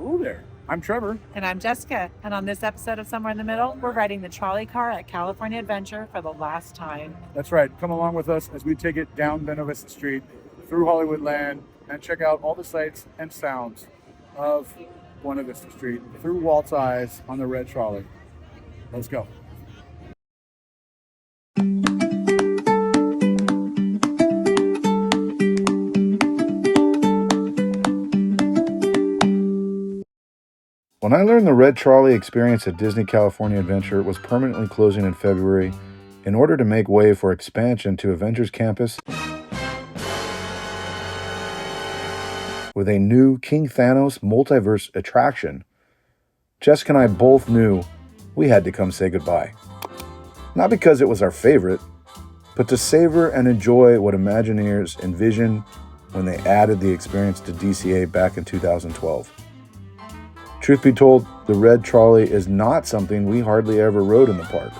Hello there. I'm Trevor. And I'm Jessica. And on this episode of Somewhere in the Middle, we're riding the trolley car at California Adventure for the last time. That's right. Come along with us as we take it down Buena Vista Street, through Hollywood Land, and check out all the sights and sounds of Buena Vista Street through Walt's eyes on the Red Trolley. Let's go. When I learned the Red Trolley experience at Disney California Adventure was permanently closing in February in order to make way for expansion to Avengers Campus with a new King Thanos multiverse attraction, Jessica and I both knew we had to come say goodbye. Not because it was our favorite, but to savor and enjoy what Imagineers envisioned when they added the experience to DCA back in 2012. Truth be told, the Red Trolley is not something we hardly ever rode in the park.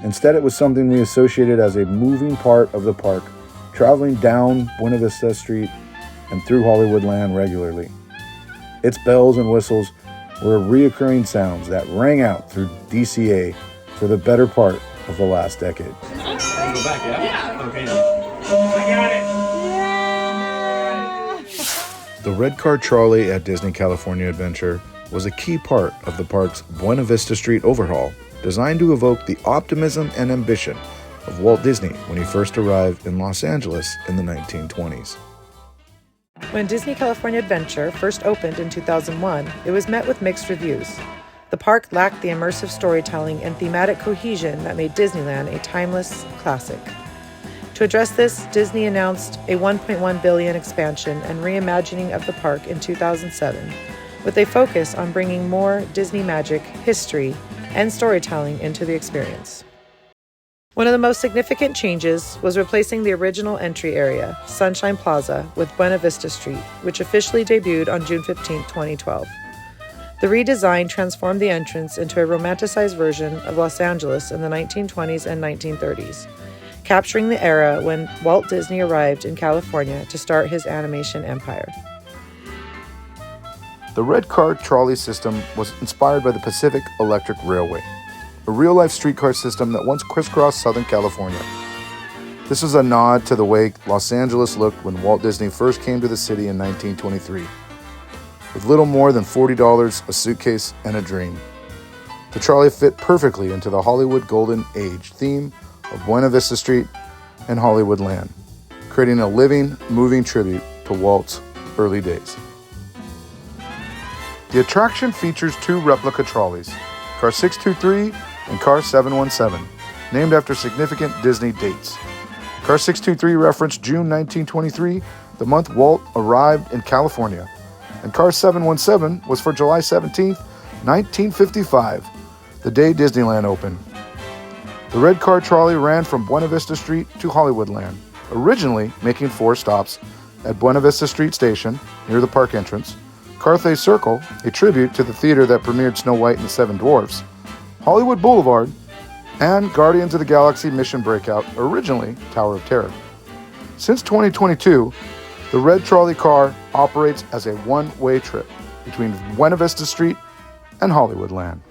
Instead, it was something we associated as a moving part of the park, traveling down Buena Vista Street and through Hollywood Land regularly. Its bells and whistles were reoccurring sounds that rang out through DCA for the better part of the last decade. Go back, yeah? Okay. I got it. The Red Car Trolley at Disney California Adventure was a key part of the park's Buena Vista Street overhaul, designed to evoke the optimism and ambition of Walt Disney when he first arrived in Los Angeles in the 1920s. When Disney California Adventure first opened in 2001, it was met with mixed reviews. The park lacked the immersive storytelling and thematic cohesion that made Disneyland a timeless classic. To address this, Disney announced a $1.1 billion expansion and reimagining of the park in 2007, with a focus on bringing more Disney magic, history, and storytelling into the experience. One of the most significant changes was replacing the original entry area, Sunshine Plaza, with Buena Vista Street, which officially debuted on June 15, 2012. The redesign transformed the entrance into a romanticized version of Los Angeles in the 1920s and 1930s, capturing the era when Walt Disney arrived in California to start his animation empire. The Red Car Trolley system was inspired by the Pacific Electric Railway, a real-life streetcar system that once crisscrossed Southern California. This is a nod to the way Los Angeles looked when Walt Disney first came to the city in 1923. With little more than $40, a suitcase, and a dream, the trolley fit perfectly into the Hollywood Golden Age theme of Buena Vista Street and Hollywood Land, creating a living, moving tribute to Walt's early days. The attraction features two replica trolleys, Car 623 and Car 717, named after significant Disney dates. Car 623 referenced June 1923, the month Walt arrived in California, and Car 717 was for July 17, 1955, the day Disneyland opened. The Red Car Trolley ran from Buena Vista Street to Hollywood Land, originally making 4 stops at Buena Vista Street Station, near the park entrance, Carthay Circle, a tribute to the theater that premiered Snow White and the Seven Dwarfs, Hollywood Boulevard, and Guardians of the Galaxy Mission Breakout, originally Tower of Terror. Since 2022, the Red Trolley car operates as a one-way trip between Buena Vista Street and Hollywood Land.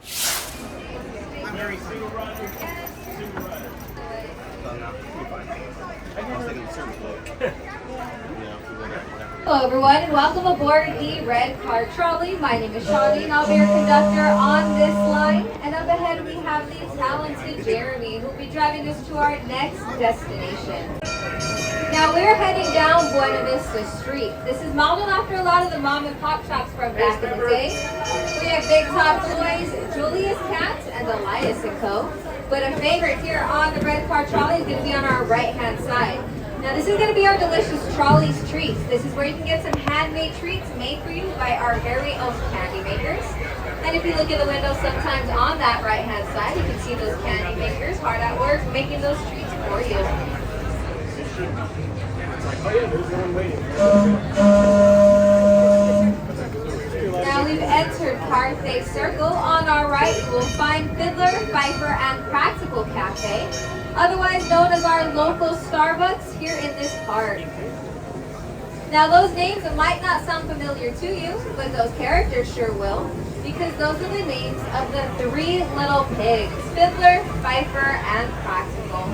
Hello everyone, and welcome aboard the Red Car Trolley. My name is Shawnee, and I'll be your conductor on this line. And up ahead we have the talented Jeremy, who will be driving us to our next destination. Now we're heading down Buena Vista Street. This is modeled after a lot of the mom and pop shops from back in the day. We have Big Top Toys, Julius Cats, and Elias & Co. But a favorite here on the Red Car Trolley is going to be on our right-hand side. Now this is going to be our delicious Trolley's Treats. This is where you can get some handmade treats made for you by our very own candy makers. And if you look in the window sometimes on that right hand side, you can see those candy makers hard at work making those treats for you. Now we've entered Carthay Circle. On our right you will find Fiddler, Pfeiffer, and Practical Cafe, otherwise known as our local Starbucks here in this park. Now those names might not sound familiar to you, but those characters sure will, because those are the names of the three little pigs, Fiddler, Fifer, and Practical.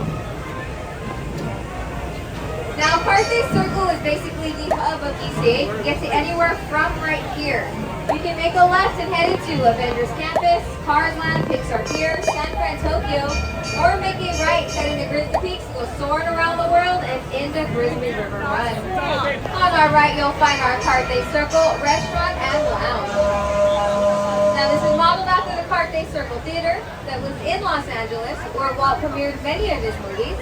Now Party Circle is basically the hub of ECA. You can get to anywhere from right here. You can make a left and head into Avengers Campus, Cars Land, Pixar Pier, San Fran, Tokyo, or make a right, head into Grizzly Peaks, go soaring around the world, and into Grizzly River Run. On our right, you'll find our Carthay Circle restaurant and lounge. Now this is modeled after the Carthay Circle Theater that was in Los Angeles, where Walt premiered many of his movies.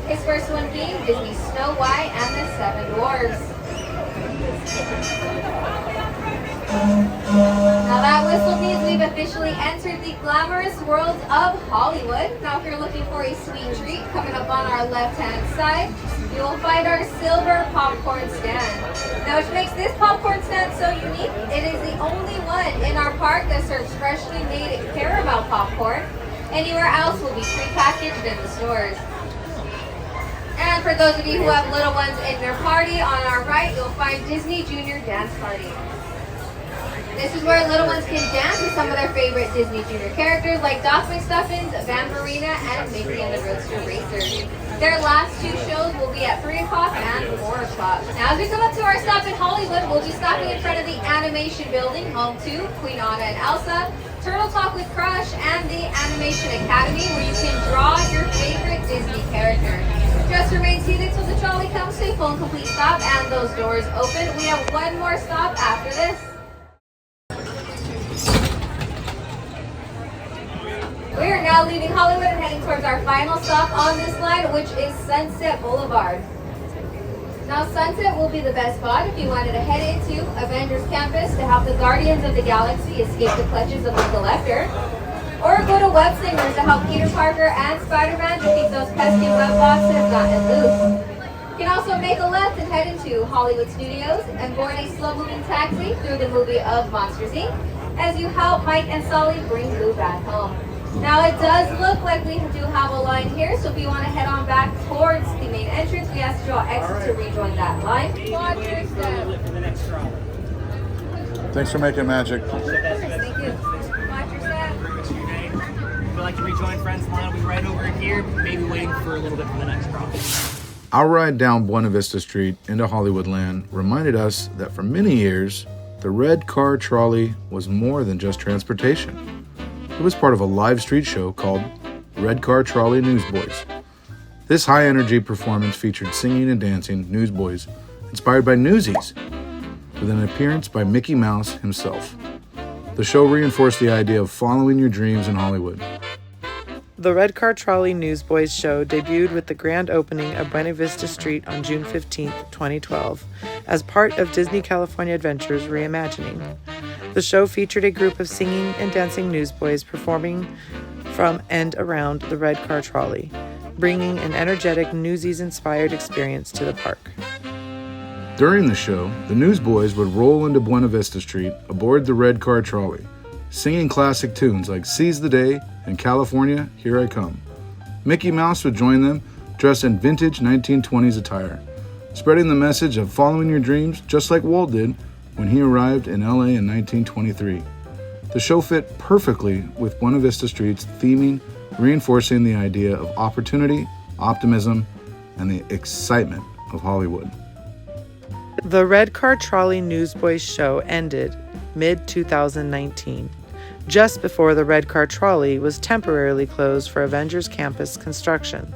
His first one being Disney's Snow White and the Seven Dwarfs. Now that whistle means we've officially entered the glamorous world of Hollywood. Now if you're looking for a sweet treat, coming up on our left-hand side, you will find our silver popcorn stand. Now which makes this popcorn stand so unique, it is the only one in our park that serves freshly made caramel popcorn. Anywhere else will be prepackaged in the stores. And for those of you who have little ones in your party, on our right you'll find Disney Junior Dance Party. This is where little ones can dance with some of their favorite Disney Junior characters like Doc McStuffins, Bambarina, and Mickey and the Roadster Racer. Their last two shows will be at 3 o'clock and 4 o'clock. Now as we come up to our stop in Hollywood, we'll be stopping in front of the Animation Building, home to Queen Anna and Elsa, Turtle Talk with Crush, and the Animation Academy, where you can draw your favorite Disney character. Just remain seated till the trolley comes to a full and complete stop and those doors open. We have one more stop after this. We are now leaving Hollywood and heading towards our final stop on this line, which is Sunset Boulevard. Now Sunset will be the best spot if you wanted to head into Avengers Campus to help the Guardians of the Galaxy escape the clutches of the Collector. Or go to Web Slingers to help Peter Parker and Spider-Man defeat those pesky web bots that have gotten loose. You can also make a left and head into Hollywood Studios and board a slow-moving taxi through the movie of Monsters, Inc. as you help Mike and Sully bring Lou back home. Now it does look like we do have a line here, so if you want to head on back towards the main entrance, we ask you all exit to rejoin that line. Watch your step. Thanks for making magic. Thank you. Watch your step. If you'd like to rejoin friends, line will be right over here, maybe waiting for a little bit for the next drop. Our ride down Buena Vista Street into Hollywoodland reminded us that for many years, the Red Car Trolley was more than just transportation. It was part of a live street show called Red Car Trolley Newsboys. This high-energy performance featured singing and dancing newsboys inspired by Newsies, with an appearance by Mickey Mouse himself. The show reinforced the idea of following your dreams in Hollywood. The Red Car Trolley Newsboys show debuted with the grand opening of Buena Vista Street on June 15, 2012, as part of Disney California Adventures Reimagining. The show featured a group of singing and dancing newsboys performing from and around the Red Car Trolley, bringing an energetic Newsies-inspired experience to the park. During the show, the newsboys would roll into Buena Vista Street aboard the Red Car Trolley, singing classic tunes like Seize the Day and California, Here I Come. Mickey Mouse would join them, dressed in vintage 1920s attire, spreading the message of following your dreams just like Walt did when he arrived in LA in 1923. The show fit perfectly with Buena Vista Street's theming, reinforcing the idea of opportunity, optimism, and the excitement of Hollywood. The Red Car Trolley Newsboys show ended mid-2019, just before the Red Car Trolley was temporarily closed for Avengers Campus construction.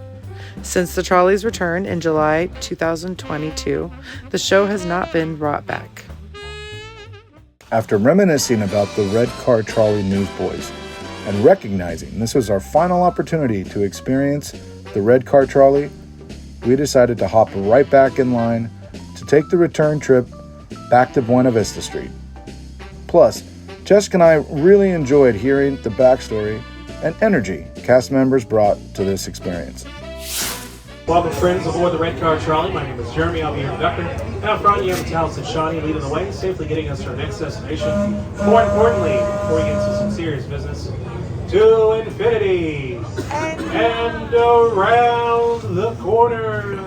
Since the trolley's return in July 2022, the show has not been brought back. After reminiscing about the Red Car Trolley Newsboys and recognizing this was our final opportunity to experience the Red Car Trolley, we decided to hop right back in line to take the return trip back to Buena Vista Street. Plus, Jessica and I really enjoyed hearing the backstory and energy cast members brought to this experience. Welcome friends aboard the Red Car Trolley. My name is Jeremy, I'll be your conductor. And out front you have the talented Shawnee leading the way, safely getting us to our next destination. More importantly, before we get into some serious business, to infinity and around the corner.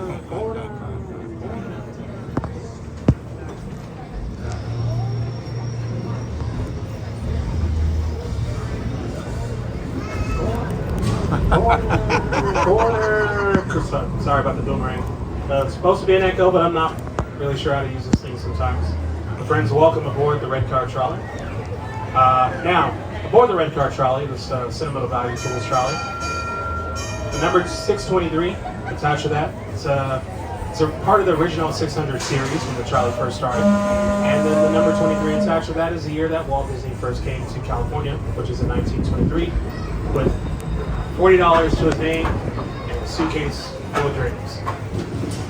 Sorry about the boomerang. It's supposed to be an echo, but I'm not really sure how to use this thing sometimes. Friends, welcome aboard the Red Car Trolley. Now, aboard the Red Car Trolley, this sentimental value tools trolley, the number 623 attached to that. It's a part of the original 600 series when the trolley first started. And then the number 23 attached to that is the year that Walt Disney first came to California, which is in 1923, with $40 to his name and a suitcase full of dreams.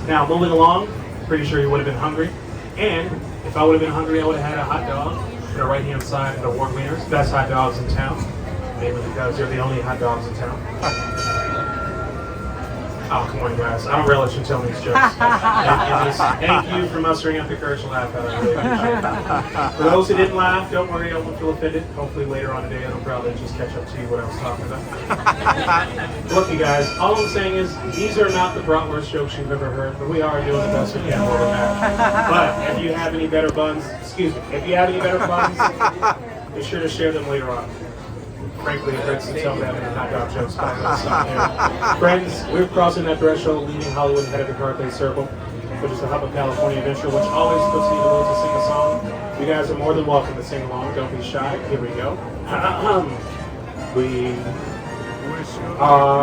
Now, moving along, pretty sure he would have been hungry. And if I would have been hungry, I would have had a hot dog on the right-hand side at Award Winners, best hot dogs in town, mainly because they're the only hot dogs in town. Oh, come on, guys. I don't relish in telling these jokes. Thank you for mustering up the courage to laugh at it. I really appreciate it. For those who didn't laugh, don't worry, I won't feel offended. Hopefully later on today, I'll probably just catch up to you what I was talking about. Look, you guys, all I'm saying is these are not the bratwurst jokes you've ever heard, but we are doing the best we can while we're back. But if you have any better buns, excuse me, if you have any better buns, be sure to share them later on. Frankly, it hurts to tell that many hot dog jokes. Friends, we're crossing that threshold, leaving Hollywood and headed to Carthay Circle, which is the hub of California Adventure, which always puts me in the mood to sing a song. You guys are more than welcome to sing along. Don't be shy. Here we go. We are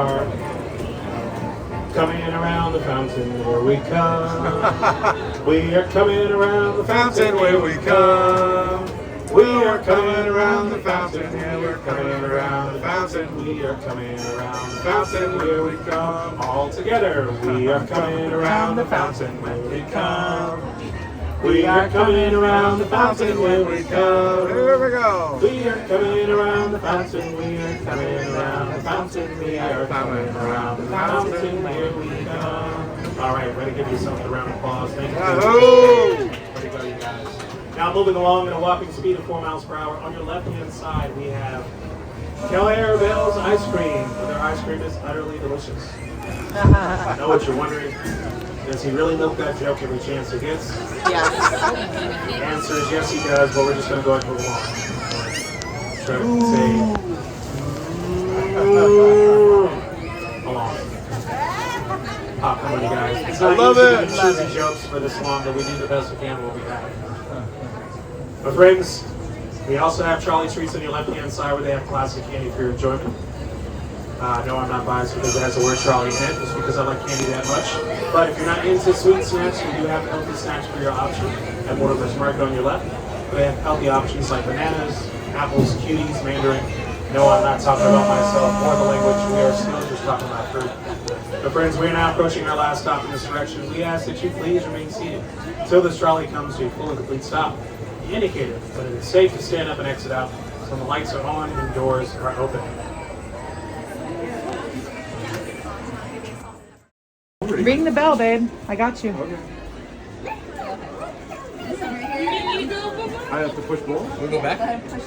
coming around the fountain where we come. We are coming around the fountain where we come. We are coming around the fountain, yeah, we're coming around the fountain. We are coming around the fountain, here we come. All together, we are coming around the fountain, where we come. We are coming around the fountain, where we come. Here we go. We are coming around the fountain, we are coming around the fountain. We are coming around the fountain, here we come. All right, ready to give yourself a round of applause. Thank you. Way to go, you guys. Now moving along at a whopping speed of 4 miles per hour. On your left-hand side, we have Keller Bell's Ice Cream. Their ice cream is utterly delicious. I know what you're wondering. Does he really milk that joke every chance he gets? Yes. The answer is yes, he does, but we're just going to go ahead and move along. Try to say, along. Oh, come on, you guys. It's not usually cheesy jokes for this long, but we do the best we can. We'll be back. My friends, we also have Trolley Treats on your left-hand side where they have classic candy for your enjoyment. No, I'm not biased because it has the word Trolley in it, just because I like candy that much. But if you're not into sweet snacks, we do have healthy snacks for your option at Mortimer's Market on your left. We have healthy options like bananas, apples, cuties, mandarin. No, I'm not talking about myself or the language. We are still just talking about fruit. But friends, we are now approaching our last stop in this direction. We ask that you please remain seated until this trolley comes to a full and complete stop. Indicator, but it is safe to stand up and exit out so the lights are on and doors are open. Ring the bell, babe. I got you. I have to push both? Can we go back? Can we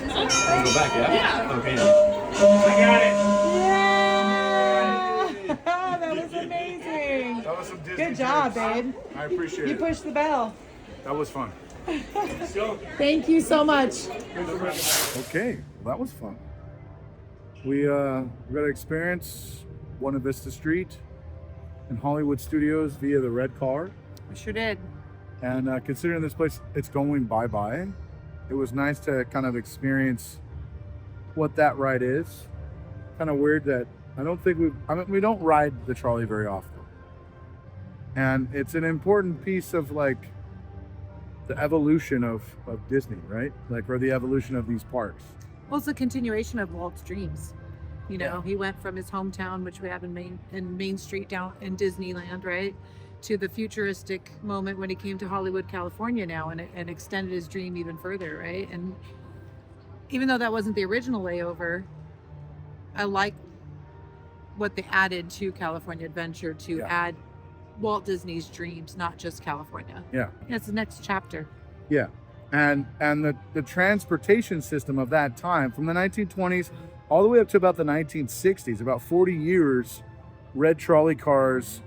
go back, yeah? Okay. I got it! That was amazing. That was some Disney Good job, jokes. babe. I appreciate You it. pushed the bell. That was fun. Thank you so much. Okay, well, that was fun. We got to experience Buena Vista Street and Hollywood Studios via the Red Car. I sure did. And considering this place, it's going bye-bye, it was nice to kind of experience what that ride is. Kind of weird that we don't ride the trolley very often. And it's an important piece of like the evolution of Disney, right? Like, or the evolution of these parks. Well, it's a continuation of Walt's dreams. You know, he went from his hometown, which we have in Main Street down in Disneyland, right, to the futuristic moment when he came to Hollywood, California now, and extended his dream even further, right? And even though that wasn't the original layover, I like what they added to California Adventure to add Walt Disney's dreams, not just California. Yeah. It's the next chapter. Yeah. And the transportation system of that time, from the 1920s all the way up to about the 1960s, about 40 years, red trolley cars,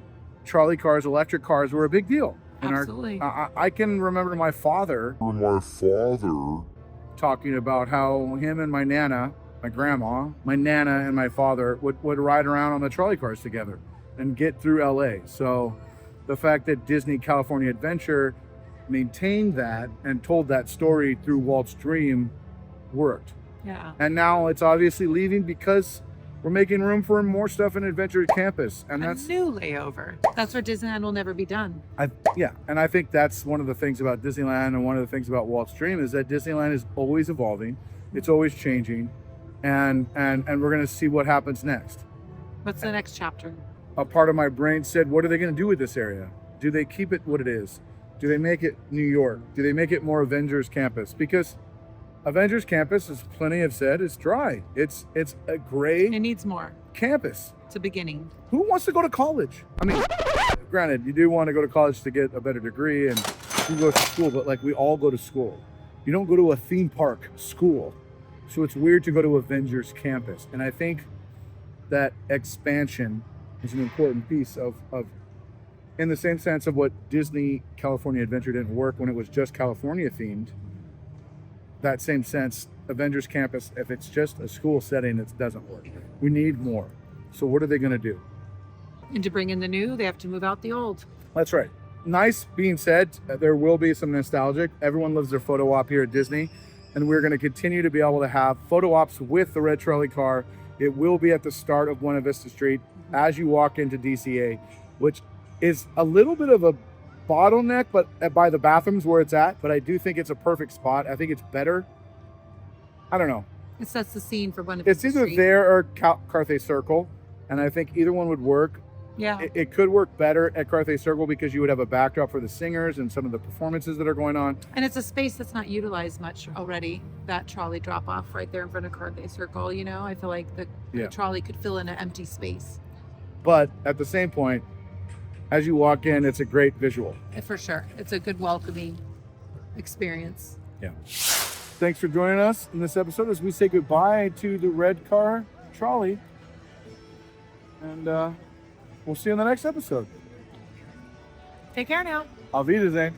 electric cars were a big deal. Absolutely. I can remember my father talking about how him and my Nana my grandma, my nana, and my father would ride around on the trolley cars together and get through LA. So the fact that Disney California Adventure maintained that and told that story through Walt's dream worked. Yeah. And now it's obviously leaving because we're making room for more stuff in Avengers Campus. And A that's new layover. That's where Disneyland will never be done. and I think that's one of the things about Disneyland and one of the things about Walt's dream is that Disneyland is always evolving. It's always changing. And we're going to see what happens next. What's the next chapter? A part of my brain said, what are they going to do with this area? Do they keep it what it is? Do they make it New York? Do they make it more Avengers Campus? Because Avengers Campus, as plenty have said, is dry. It's a gray It needs more. campus. It's a beginning. Who wants to go to college? I mean, granted, you do want to go to college to get a better degree and you go to school, but like we all go to school. You don't go to a theme park school. So it's weird to go to Avengers Campus. And I think that expansion is an important piece of in the same sense of what Disney California Adventure didn't work when it was just California themed. That same sense, Avengers Campus, if it's just a school setting, it doesn't work. We need more. So what are they going to do? And to bring in the new, they have to move out the old. That's right. Nice being said, there will be some nostalgic. Everyone loves their photo op here at Disney. And we're going to continue to be able to have photo ops with the red trolley car. It will be at the start of Buena Vista Street as you walk into DCA, which is a little bit of a bottleneck, but by the bathrooms where it's at. But I do think it's a perfect spot. I think it's better. I don't know. It sets the scene for one of It's either there or Carthay Circle. And I think either one would work. Yeah. It could work better at Carthay Circle because you would have a backdrop for the singers and some of the performances that are going on. And it's a space that's not utilized much already. That trolley drop off right there in front of Carthay Circle, you know, I feel like the trolley could fill in an empty space. But at the same point, as you walk in, it's a great visual. For sure. It's a good welcoming experience. Yeah. Thanks for joining us in this episode as we say goodbye to the Red Car Trolley. And we'll see you in the next episode. Take care now. Auf Wiedersehen.